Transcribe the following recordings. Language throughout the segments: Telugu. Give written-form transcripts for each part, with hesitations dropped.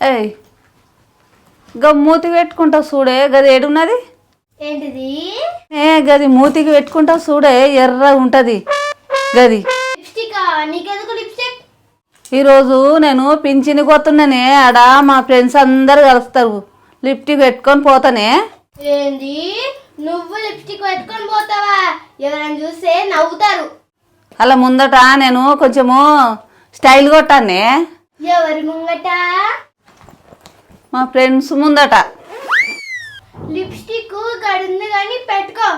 ఏయ్ మూతికి పెట్టుకుంటావు చూడే గది ఏడున్నది ఏంటిది గది మూతికి పెట్టుకుంటావు చూడే ఎర్ర ఉంటది గది లిప్స్టిక్ నీకెందుకు లిప్స్టిక్ ఈరోజు నేను పింఛని పోతున్నానే ఆడ మా ఫ్రెండ్స్ అందరు కలుస్తారు లిప్స్టిక్ పెట్టుకొని పోతానే ఏంది నువ్వు లిప్స్టిక్ పెట్టుకొని పోతావా ఎవరైనా చూస్తే నవ్వుతారు అలా ముందట నేను కొంచెము స్టైల్ కొట్టానే ఎవరి ముంగట మా ఫ్రెండ్స్ ముందట లిప్స్టిక్ గడుంది కానీ పెట్టుకో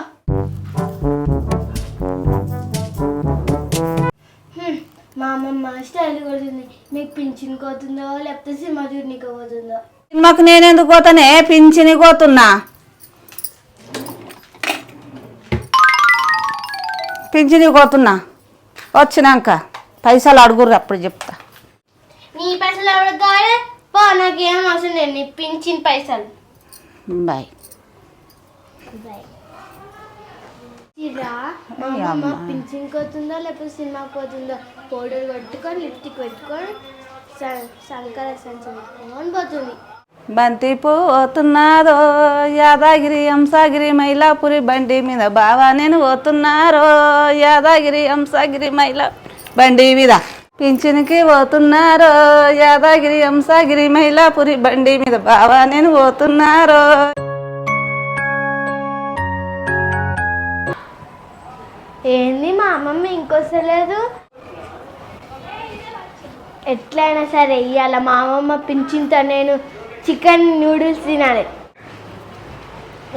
మా అమ్మమ్మ స్టైల్ కొడుతుంది మీకు పింఛన్ పోతుందో లేకపోతే సినిమా చూడనీకి పోతుందో సినిమాకు నేను ఎందుకు పోతానే పింఛని పోతున్నా పింఛని పోతున్నా వచ్చినాక పైసలు అడుగుర్రు అప్పుడు చెప్తా నీ పైసలు ఎవరికి కావాలి పో నాకేం అవసరం లేదు నీ పింఛన్ పైసలు బాయ్ మా అమ్మమ్మ పింఛన్ పోతుందో లేకపోతే సినిమాకి పోతుందో పౌడర్ కొట్టుకొని లిప్స్టిక్ పెట్టుకొని శంకర సంచుకొని పోతుంది బంతి పోతున్నారో యాదగిరి అంసాగిరి మైలాపురి బండి మీద బావా నేను పోతున్నారో యాదగిరి అంసాగిరి మైలా బండి మీద పింఛన్కి పోతున్నారో యాదగిరి అంసాగిరి మైలాపురి బండి మీద బావా నేను పోతున్నారో ఏంది మా అమ్మమ్మ ఇంకొస్తలేదు ఎట్లయినా సరే ఇవాళ మా అమ్మమ్మ పింఛన్తో నేను చికెన్ నూడిల్స్ తినాలి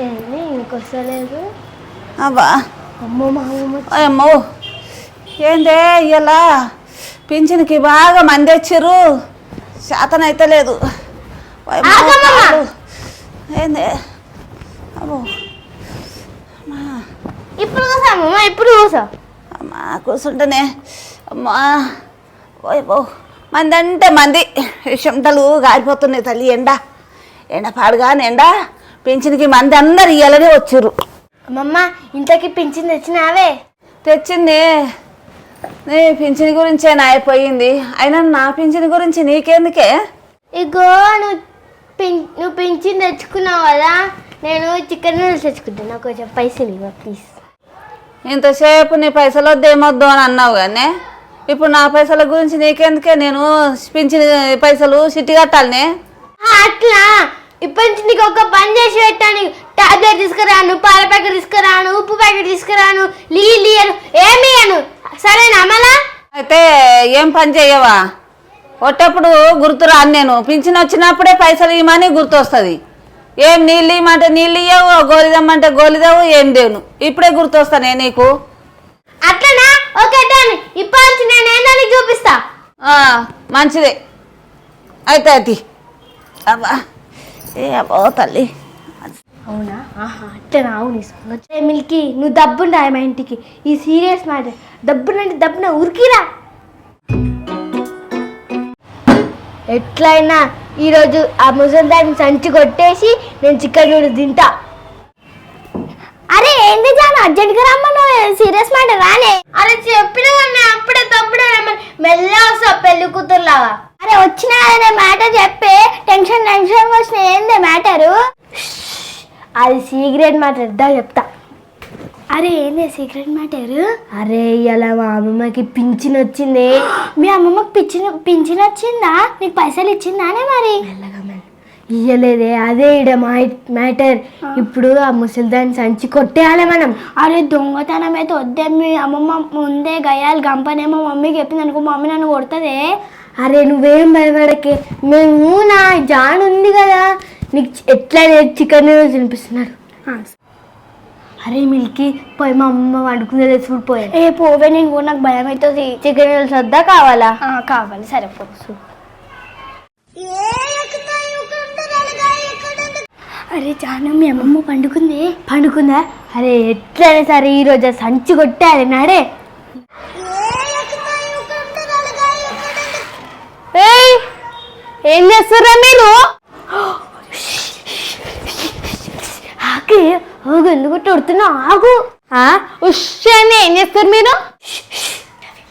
ఏంది ఇంకొస్తలేదు అబ్బా అమ్మో మా అమ్మమ్మ అమ్మో ఏందే ఇలా పింఛన్కి బాగా మంది వచ్చారు శాతనైతే లేదు ఏందే అబ్బో ఇప్పుడు కూసా అమ్మమ్మ ఇప్పుడు కూసా అమ్మా కూర్చుంటేనే అమ్మా ఓ మంది అంటే మంది చెమటలు గారిపోతున్నాయి తల్లి ఎండ పాడుగానే ఎండ పింఛన్కి మంది అందరు ఇయ్యాలనే వచ్చారు అమ్మమ్మ ఇంతకి పింఛన్ తెచ్చినావే తెచ్చింది నీ పింఛన్ గురించే నా అయిపోయింది అయినా నా పింఛన్ గురించి నీకెందుకే ఇగో నువ్వు పింఛన్ తెచ్చుకున్నావు కదా నేను చికెన్ నూడిల్స్ తెచ్చుకుంటాను నాకు కొంచెం పైసలు ఇవ్వ ప్లీజ్ ఇంతసేపు నీ పైసలు వద్దేమొద్దు అని అన్నావు కానీ ఇప్పుడు నా పైసల గురించి నీకెందుకే నేను పింఛన్ పైసలు సిట్టి కట్టాలనే అట్లా ఇప్పటి నుంచి నీకు ఒక పని చేసి పెట్టాను టాబ్లెట్ తీసుకురాను పాల ప్యాకెట్ తీసుకురాను ఉప్పు ప్యాకెట్ తీసుకురాను లీయను ఏమి ఇయ్యను సరేనా మళ్ళా అయితే ఏం పని చేయవా కొట్టప్పుడు గుర్తు రాను నేను పింఛన్ వచ్చినప్పుడే పైసలు ఇవ్వమని గుర్తు వస్తుంది ఏం నీళ్ళు ఇవ్వమంటే నీళ్ళు ఇవ్వవు గోలిదమ్మంటే గోలిదావు ఏం దేవును ఇప్పుడే గుర్తొస్తానే నీకు అట్లనా ఓకే డన్ ఇప్పటి నుంచి నేను ఏందని చూపిస్తా మంచిదే అయితే అది అబ్బా ఏ అబ్బో తల్లి అవునా ఆహా అట్లనా అవును మిల్కి నువ్వు దబ్బుండా మా ఇంటికి ఈ సీరియస్ మ్యాటర్ దబ్బునంటే దబ్బున ఉరికిరా ఎట్లయినా ఈరోజు ఆ ముసలిదాన్ని సంచి కొట్టేసి నేను చికెన్ నూడిల్స్ తింటా అరే ఏంది జాను అర్జెంట్గా రమ్మను సీరియస్ మ్యాటర్ రానే అరే చెప్పిన అప్పుడే తప్పుడే రమ్మని మెల్ల వస్తావు పెళ్లి కూతురులాగా అరే వచ్చిన మ్యాటర్ చెప్పే టెన్షన్ వచ్చిన ఏంది మ్యాటరు అది సీక్రెట్ మ్యాటర్ ఇద్దా చెప్తా అరే ఏంది సీక్రెట్ మ్యాటర్ అరే ఇలా మా అమ్మమ్మకి పింఛన్ వచ్చింది మీ అమ్మమ్మకి పింఛన్ వచ్చిందా నీకు పైసలు ఇచ్చిందానే మరి ఇయ్యలేదే అదే ఇడ మ్యాటర్ ఇప్పుడు ఆ ముసలిదాన్ని సంచి కొట్టేయాలి మనం అరే దొంగతనం అయితే వద్దే మీ అమ్మమ్మ ముందే గయాలు గంపనేమో మమ్మీకి చెప్పింది అనుకో మమ్మీ నన్ను కొడుతుందే అరే నువ్వేం భయపడకే మేము నా జాన్ ఉంది కదా నీకు ఎట్లా చికెన్ తినిపిస్తున్నారు అరే మిల్కి పోయి మా అమ్మ వండుకునే చూడు పోయా ఏ పోవే నేను కూడా నాకు భయం అవుతుంది చికెన్ నూడిల్స్ వద్దా కావాలా కావాలి సరే పో అరే జాను మీ అమ్మమ్మ పండుకుందా అరే ఎట్లయినా సరే ఈరోజు సంచి కొట్టాలి నాడే ఏం చేస్తారా మీరు ఆకి ఎందుకు కొడుతున్నా ఆగు ఉష్ అని ఏం చేస్తారు మీరు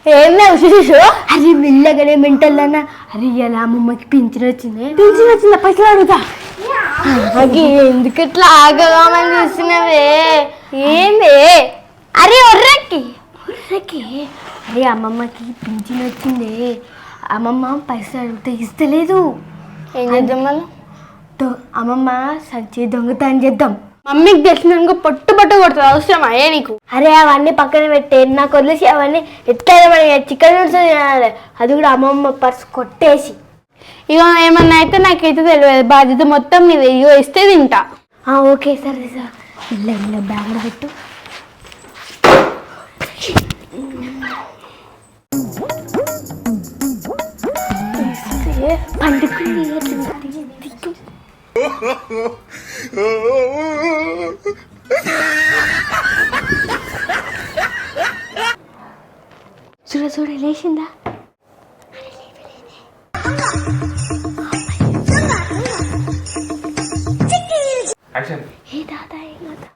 ఏం లేవు చూసు. అరే మెల్లగానే మెంటల్ అన్న. అరే ఇలా అమ్మమ్మకి పింఛన్ వచ్చింది. పింఛన్ వచ్చిందా? పైసలు అడుగుతా. ఎందుకు ఇట్లా ఆగమని చూస్తున్నావే? ఏంది? అరే ఒర్రకి అరే అమ్మమ్మకి పింఛన్ వచ్చింది. అమ్మమ్మ పైసలు అడిగితే ఇస్తలేదు. ఏం చేద్దాం మనం? అమ్మమ్మ సంచి దొంగతనం చేద్దాం. మమ్మీకి తెలిసినాక పొట్టు కొడుతుంది. అవసరమా ఏ నీకు? అరే అవన్నీ పక్కన పెట్టే, నాకు వదిలేసి అవన్నీ ఎట్లయినా మన చికెన్ నూడిల్స్ తినాలి. అది కూడా అమ్మమ్మ పర్స్ కొట్టేసి. ఇక ఏమన్నా అయితే నాకైతే తెలియదు. బాధ్యత మొత్తం మీద ఇగో ఇస్తే తింటా. ఓకే సరే సార్. ఇలా బ్యాగ్ పెట్టు. పండుకుంది చూడ లేచిందా? ఏ దాదా ఏం కదా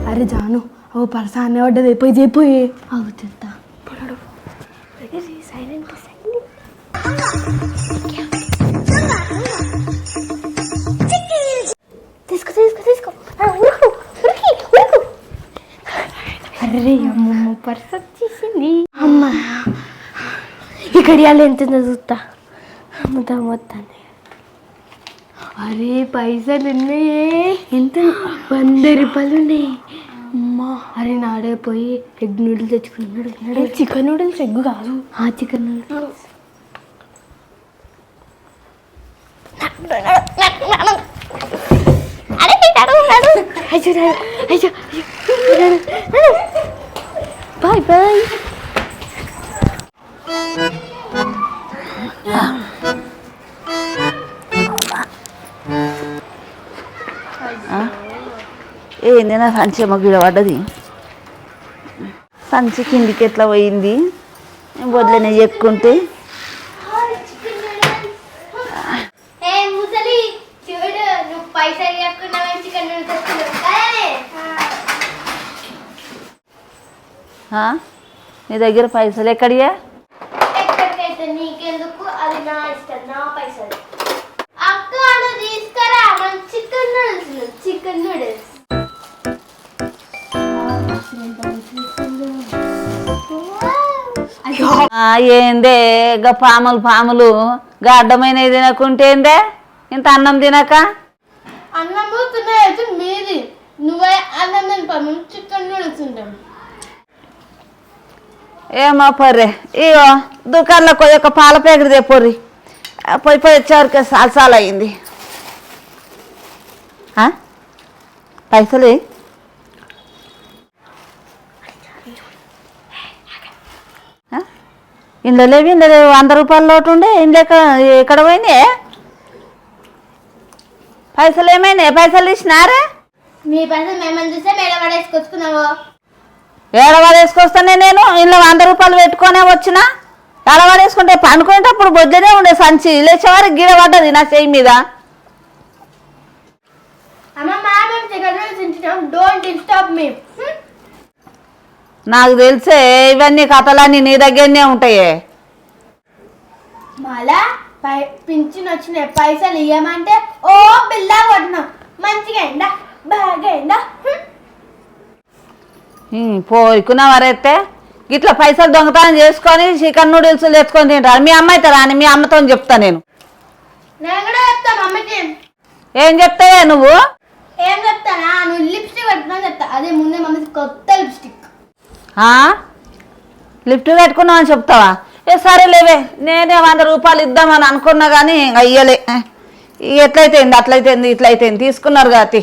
అరే జాను ఓ పర్సాన్ని పడ్డది. పోయి అవుతుందా? సైలెంట్ తీసుకో. అరే అమ్మమ్మ పర్స్ వచ్చేసింది. అమ్మ ఈ గడియాలు ఎంత చూస్తా. మొత్తాన్ని. అరే పైసలు ఉన్నాయే. ఎంత? 100 రూపాయలు ఉన్నాయి. అమ్మా అరే నాడే పోయి ఎగ్ నూడిల్స్ తెచ్చుకున్నాడు. చికెన్ నూడిల్స్ ఎగ్ కాదు. Chicken noodles. Bye bye. ఏంది నా సంచి ఏమో గిడ పడ్డది. సంచి కిందికి ఎట్లా పోయింది? వడ్లనే ఎక్కుంటే నీ దగ్గర పైసలు ఎక్కడియా? ఎక్కడికైతే నీకెందుకు? అది నా ఇష్టం, నా పైసలు. అక్క తీసుకురా చికెన్ నూడిల్స్. ఏందే గా పాములు గా అడ్డమైనవి తినకుంటే ఏందే ఇంత అన్నం తినక? అన్నం తినేది మీది. నువ్వే అన్నం తినిపి చికెన్ నూడిల్స్ ఉంటాం. ఏమో పర్రే ఇగో దుకాణంలో ఒక పాల ప్యాకెట్ తెప్పొర్రి. పోయి వచ్చేవరకు సాల అయింది. పైసలు ఇంట్లో లేవు 100 రూపాయల లోటు ఉండే. ఇంట్లో ఎక్కడ పోయింది? పైసలు ఏమైనా? పైసలు ఇచ్చినారే? మీ పైసలు మేమని చూస్తే మేడ పడేసుకొచ్చుకున్నావు. ఏడవాడేసుకొస్తానే నేను. ఇంట్లో 100 రూపాయలు పెట్టుకొనే వచ్చిన. ఏడవాడేసుకుంటే పండుకునేటప్పుడు బొద్దునే ఉండే సంచి లేచేవారికి గిడ పడ్డది నా చెయ్యి మీద. నాకు తెలిసే ఇవన్నీ కథలన్నీ నీ దగ్గరనే ఉంటాయే. మళ్ళా పింఛన్ వచ్చినాయి పైసలు ఇవ్వమంటే ఓ బిల్లా కొట్టినాం. మంచిగా అయిందా? బాగా అయిందా? పోయికున్నా వరైతే ఇట్లా పైసలు దొంగతనం చేసుకొని చికెన్ నూడిల్స్ తెచ్చుకొని తింటారు. మీ అమ్మ అయితే రాని, మీ అమ్మతో చెప్తా నేను. ఏం చెప్తావే నువ్వు? ఏం చెప్తానా? నువ్వు లిప్స్టిక్ పెట్టుకున్నా చెప్తా. అదే ముందే మమ్మీ కొత్త లిప్స్టిక్. లిఫ్ట్ పెట్టుకున్నావు అని చెప్తావా? సరే లేవే, నేనే 100 రూపాయలు ఇద్దామని అనుకున్నా కానీ అయ్యలే. ఎట్లయితే అట్లయితే ఇట్లయితే తీసుకున్నారు కాతి.